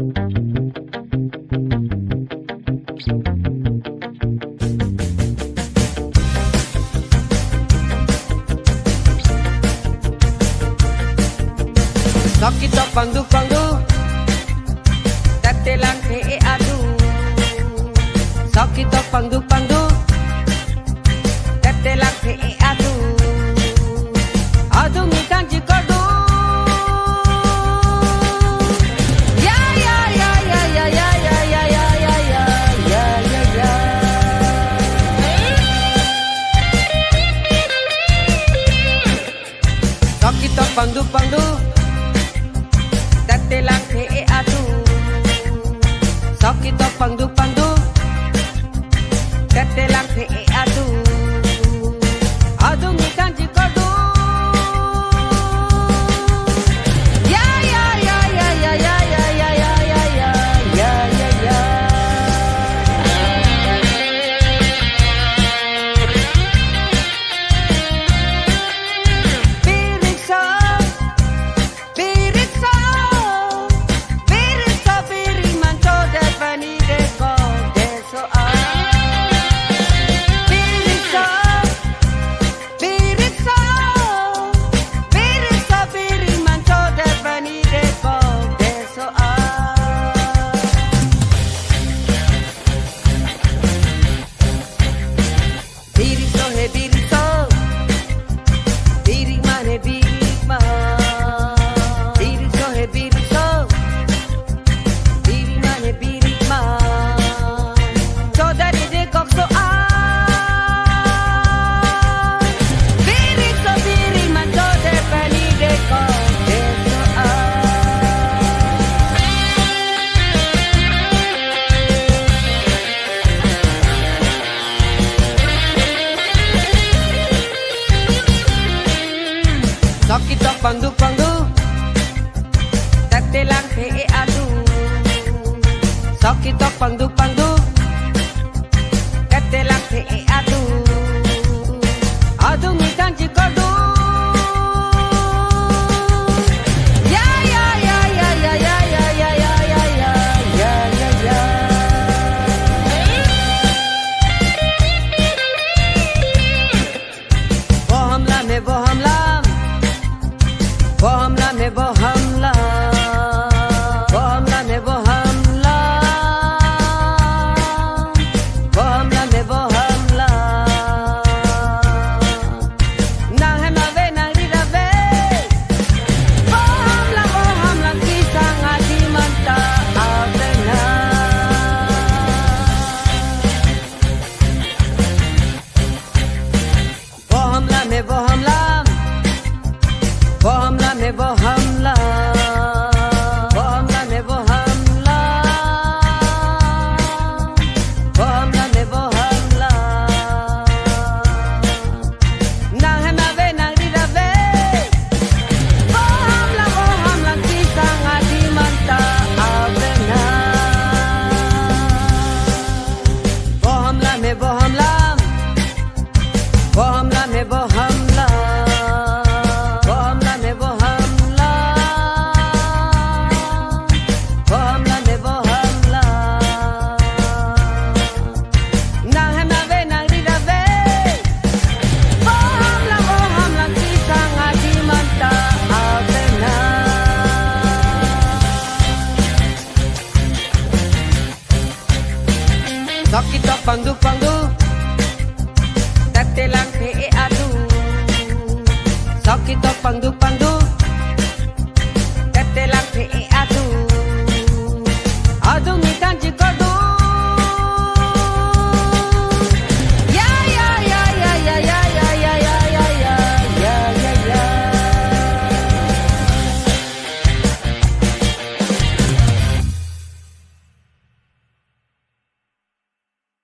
Sakit tak pandu-pandu Tetelang ke adu Sakit tak pandu-pandu Tetelang ke adu Adu ngikan jikadu Ya ya ya ya ya ya ya ya ya ya ya ya ya ya Sakit tak pandu-pandu Tetelang ke adu Sakit tak pandu-pandu Tetelang ke adu Adu ngikan jikadu Ya ya ya ya ya ya ya ya ya ya ya ya ya ya Piriksa Piriksa Piriksa piriman coda pani deko desoa Piriksa Piriksa Piriksa piriman coda pani deko desoa Pirikso he pirikso Pirik man he pirik man Pirikso he pirikso Pirik man he pirik man Coda di dekok soal Pirikso pirik man coda pani dekok desoal Sakit tak pandu-pandu Tetelang ke adu Sakit tak pandu-pandu Tetelang ke adu Adu ngikan jikadu Ya ya ya ya ya ya ya ya ya ya ya ya ya ya Wo hamla me wo hamla Wo hamla me wo hamla Wo hamla me wo hamla Wo hamla me wo hamla Nang hem na ve nang ri da ve Wo hamla kisah ngadi manta avena Wo hamla me wo hamla Wo hamla me wo hamla Wo hamla me wo hamla Wo hamla me wo hamla Nang hem na ve nang ri da ve Wo hamla kisah ngadi manta avena Wo hamla me wo hamla Wo hamla me wo hamla Wo hamla me wo hamla Wo hamla me wo hamla Nang hem na ve nang ri da ve Wo hamla kisah ngadi manta avena Sakit tak pandu-pandu Tetelang ke adu Sakit tak pandu-pandu